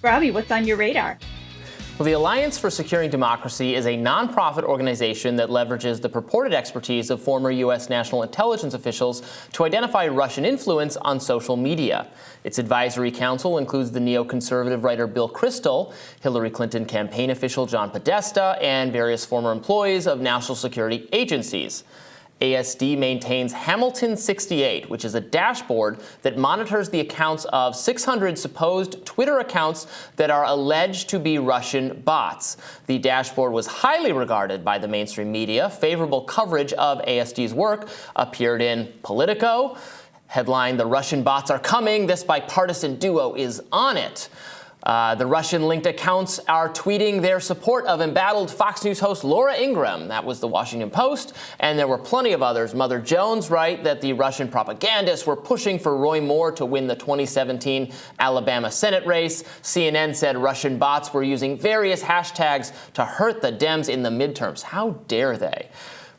Robby, what's on your radar? Well, the Alliance for Securing Democracy is a nonprofit organization that leverages the purported expertise of former U.S. national intelligence officials to identify Russian influence on social media. Its advisory council includes the neoconservative writer Bill Kristol, Hillary Clinton campaign official John Podesta, and various former employees of national security agencies. ASD maintains Hamilton 68, which is a dashboard that monitors the accounts of 600 supposed Twitter accounts that are alleged to be Russian bots. The dashboard was highly regarded by the mainstream media. Favorable coverage of ASD's work appeared in Politico. Headline, "The Russian bots are coming. This bipartisan duo is on it." The Russian-linked accounts are tweeting their support of embattled Fox News host Laura Ingraham. That was the Washington Post, and there were plenty of others. Mother Jones wrote that the Russian propagandists were pushing for Roy Moore to win the 2017 Alabama Senate race. CNN said Russian bots were using various hashtags to hurt the Dems in the midterms. How dare they?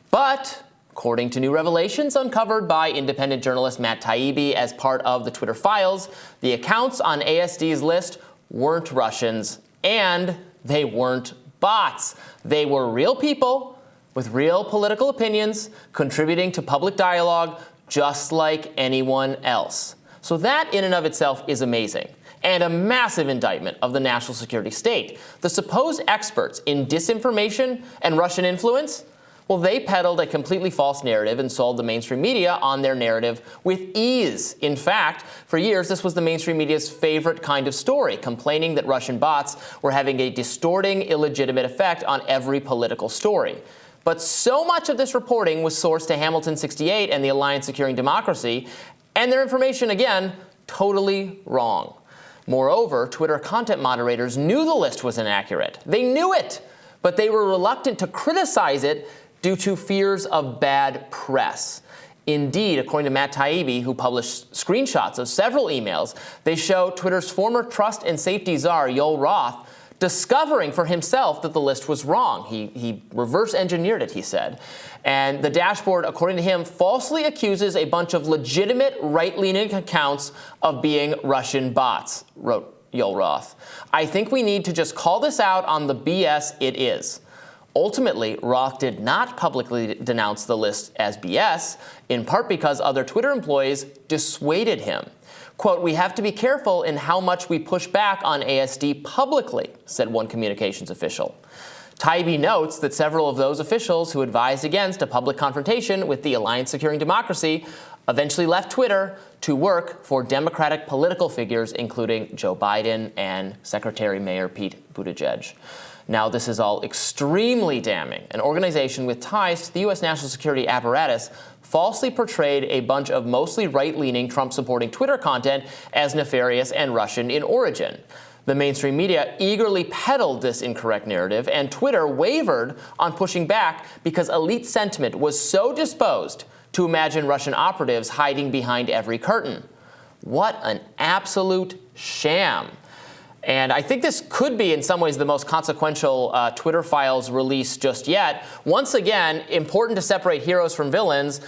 But according to new revelations uncovered by independent journalist Matt Taibbi as part of the Twitter files, the accounts on ASD's list weren't Russians, and they weren't bots. They were real people with real political opinions contributing to public dialogue just like anyone else. So that in and of itself is amazing and a massive indictment of the national security state. The supposed experts in disinformation and Russian influence, well, they peddled a completely false narrative and sold the mainstream media on their narrative with ease. In fact, for years, this was the mainstream media's favorite kind of story, complaining that Russian bots were having a distorting, illegitimate effect on every political story. But so much of this reporting was sourced to Hamilton 68 and the Alliance Securing Democracy, and their information, again, totally wrong. Moreover, Twitter content moderators knew the list was inaccurate. They knew it, but they were reluctant to criticize it due to fears of bad press. Indeed, according to Matt Taibbi, who published screenshots of several emails, they show Twitter's former trust and safety czar, Yoel Roth, discovering for himself that the list was wrong. He reverse engineered it, he said. And the dashboard, according to him, falsely accuses a bunch of legitimate right-leaning accounts of being Russian bots, wrote Yoel Roth. "I think we need to just call this out on the BS it is." Ultimately, Roth did not publicly denounce the list as BS, in part because other Twitter employees dissuaded him. Quote, "We have to be careful in how much we push back on ASD publicly," said one communications official. Taibbi notes that several of those officials who advised against a public confrontation with the Alliance Securing Democracy eventually left Twitter to work for Democratic political figures, including Joe Biden and Secretary Mayor Pete Buttigieg. Now, this is all extremely damning. An organization with ties to the U.S. national security apparatus falsely portrayed a bunch of mostly right-leaning, Trump-supporting Twitter content as nefarious and Russian in origin. The mainstream media eagerly peddled this incorrect narrative, and Twitter wavered on pushing back because elite sentiment was so disposed to imagine Russian operatives hiding behind every curtain. What an absolute sham. And I think this could be, in some ways, the most consequential Twitter files release just yet. Once again, important to separate heroes from villains.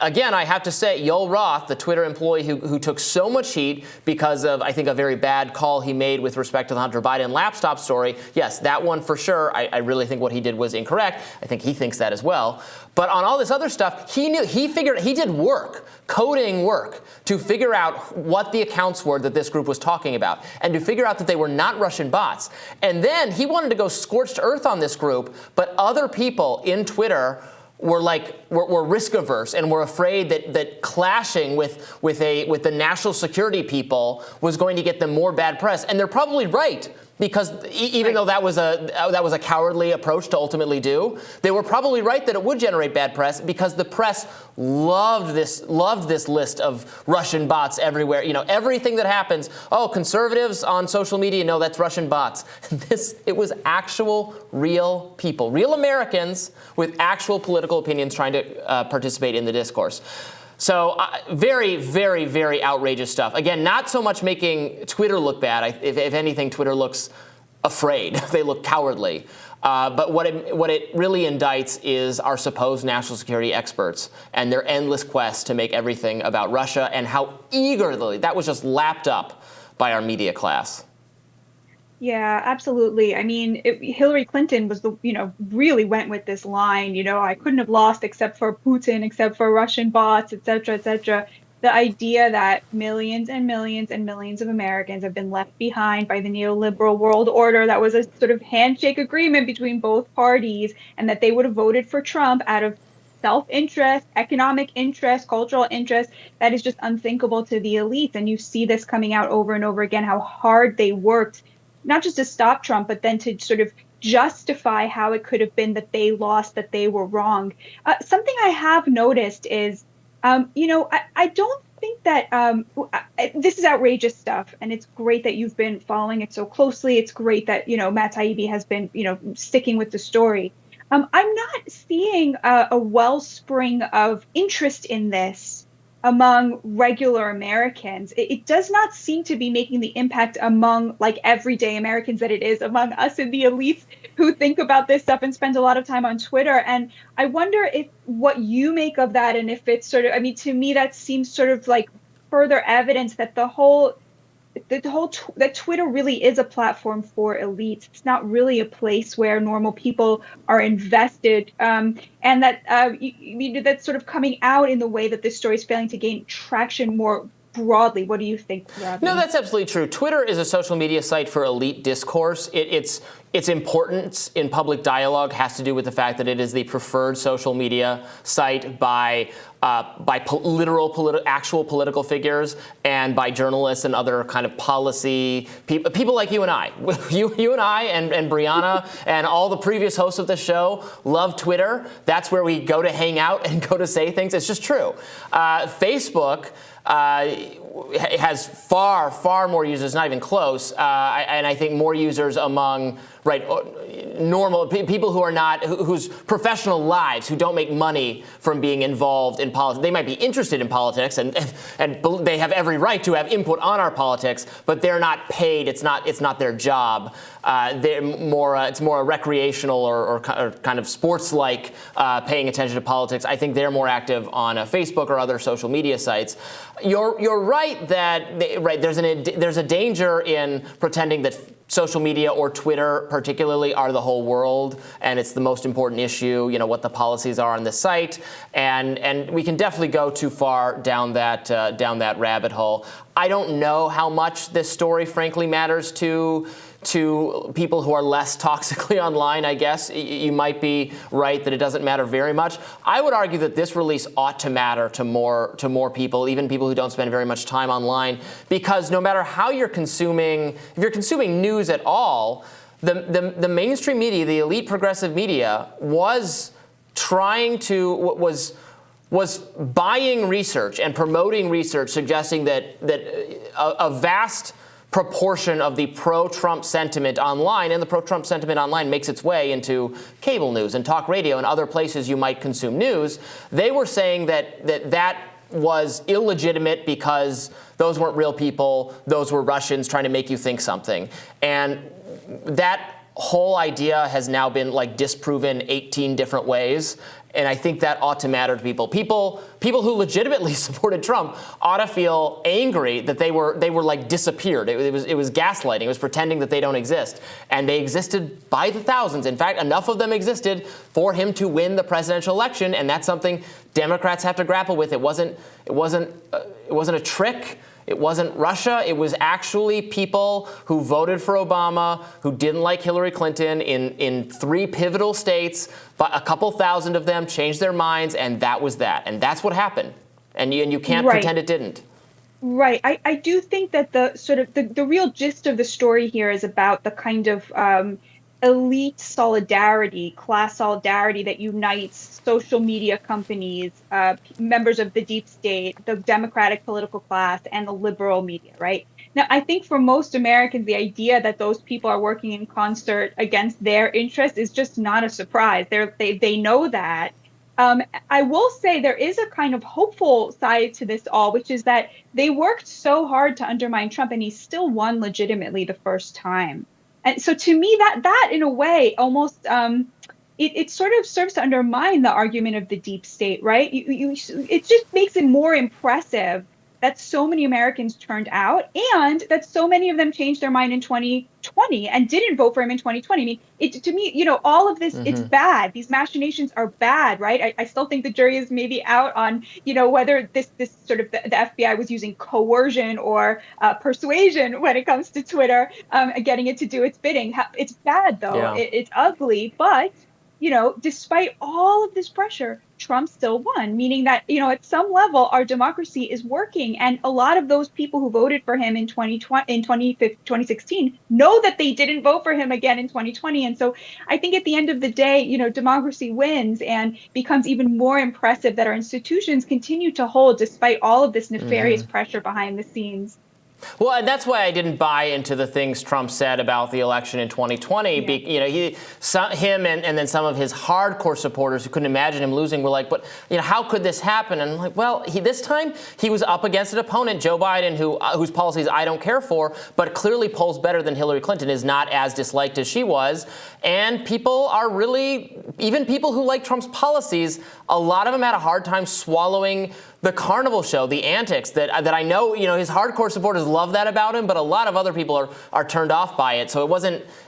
Again, I have to say, Yoel Roth, the Twitter employee who took so much heat because of, I think, a very bad call he made with respect to the Hunter Biden laptop story. Yes, that one for sure. I really think what he did was incorrect. I think he thinks that as well. But on all this other stuff, he did work, coding work, to figure out what the accounts were that this group was talking about, and to figure out that they were not Russian bots. And then he wanted to go scorched earth on this group, but other people in Twitter were risk averse and were afraid that clashing with the national security people was going to get them more bad press, and they're probably right. Because even though that was a cowardly approach to ultimately do, they were probably right that it would generate bad press because the press loved this list of Russian bots everywhere. You know, everything that happens. Oh, conservatives on social media, no, that's Russian bots. It was actual real people, real Americans with actual political opinions trying to participate in the discourse. So very, very, very outrageous stuff. Again, not so much making Twitter look bad. If anything, Twitter looks afraid. They look cowardly. But what it really indicts is our supposed national security experts and their endless quest to make everything about Russia and how eagerly that was just lapped up by our media class. Yeah, absolutely. I mean, Hillary Clinton was really went with this line, I couldn't have lost except for Putin, except for Russian bots, et cetera, et cetera. The idea that millions and millions and millions of Americans have been left behind by the neoliberal world order that was a sort of handshake agreement between both parties, and that they would have voted for Trump out of self-interest, economic interest, cultural interest, that is just unthinkable to the elites. And you see this coming out over and over again, how hard they worked not just to stop Trump, but then to sort of justify how it could have been that they lost, that they were wrong. Something I have noticed is, I don't think that this is outrageous stuff, and it's great that you've been following it so closely. It's great that Matt Taibbi has been sticking with the story. I'm not seeing a wellspring of interest in this among regular Americans. It does not seem to be making the impact among like everyday Americans that it is among us in the elites who think about this stuff and spend a lot of time on Twitter. And I wonder if what you make of that, and if it's sort of, I mean, to me, that seems sort of like further evidence that that Twitter really is a platform for elites. It's not really a place where normal people are invested, and that that's sort of coming out in the way that this story is failing to gain traction more broadly. What do you think, No, Robby? that's absolutely true. Twitter is a social media site for elite discourse. Its importance in public dialogue has to do with the fact that it is the preferred social media site by actual political figures, and by journalists and other kind of policy people like you and I. You and I and Brianna and all the previous hosts of the show love Twitter. That's where we go to hang out and go to say things. It's just true. Facebook has far more users, not even close, and I think more users among normal people who are not whose professional lives, who don't make money from being involved in politics. They might be interested in politics, and they have every right to have input on our politics, but they're not paid. It's not their job. It's more a recreational or kind of sports-like paying attention to politics. I think they're more active on Facebook or other social media sites. You're right that there's a danger in pretending that social media or Twitter particularly are the whole world, and it's the most important issue, what the policies are on the site, and we can definitely go too far down that rabbit hole. I don't know how much this story frankly matters to people who are less toxically online. I guess you might be right that it doesn't matter very much. I would argue that this release ought to matter to more people, even people who don't spend very much time online, because no matter how you're consuming, if you're consuming news at all, the mainstream media, the elite progressive media, was buying research and promoting research suggesting that a vast proportion of the pro-Trump sentiment online, and the pro-Trump sentiment online makes its way into cable news and talk radio and other places you might consume news. They were saying that was illegitimate because those weren't real people, those were Russians trying to make you think something. And that whole idea has now been disproven 18 different ways. And I think that ought to matter to people. People who legitimately supported Trump ought to feel angry that they were disappeared. It was gaslighting. It was pretending that they don't exist, and they existed by the thousands. In fact, enough of them existed for him to win the presidential election, and that's something Democrats have to grapple with. It wasn't a trick. It wasn't Russia. It was actually people who voted for Obama, who didn't like Hillary Clinton in 3 pivotal states, but a couple thousand of them changed their minds, and that was that. And that's what happened. And you can't pretend it didn't. Right. I do think that the real gist of the story here is about the kind of elite solidarity, class solidarity that unites social media companies, members of the deep state, the Democratic political class, and the liberal media, right? Now, I think for most Americans, the idea that those people are working in concert against their interests is just not a surprise. They know that. I will say there is a kind of hopeful side to this all, which is that they worked so hard to undermine Trump, and he still won legitimately the first time. And so to me, that in a way almost it sort of serves to undermine the argument of the deep state, right? It just makes it more impressive that so many Americans turned out and that so many of them changed their mind in 2020 and didn't vote for him in 2020. I mean, to me, all of this, it's bad. These machinations are bad, right? I still think the jury is maybe out on, whether this sort of the FBI was using coercion or persuasion when it comes to Twitter, getting it to do its bidding. It's bad, though. Yeah. It's ugly, but despite all of this pressure, Trump still won, meaning that, at some level, our democracy is working. And a lot of those people who voted for him in 2020, in 2016 know that they didn't vote for him again in 2020. And so I think at the end of the day, democracy wins and becomes even more impressive that our institutions continue to hold despite all of this nefarious pressure behind the scenes. Well, and that's why I didn't buy into the things Trump said about the election in 2020. Yeah. Him and then some of his hardcore supporters who couldn't imagine him losing were like, but how could this happen? And I'm like, well, this time he was up against an opponent, Joe Biden, whose policies I don't care for, but clearly polls better than Hillary Clinton, is not as disliked as she was. And people are really, even people who like Trump's policies, a lot of them had a hard time swallowing the carnival show, the antics that I know, his hardcore supporters love that about him, but a lot of other people are turned off by it. So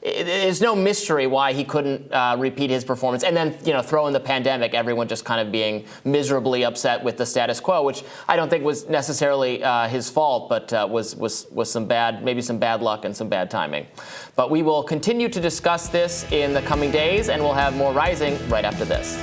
it's no mystery why he couldn't repeat his performance. And then, throw in the pandemic, everyone just kind of being miserably upset with the status quo, which I don't think was necessarily his fault, but was maybe some bad luck and some bad timing. But we will continue to discuss this in the coming days, and we'll have more Rising right after this.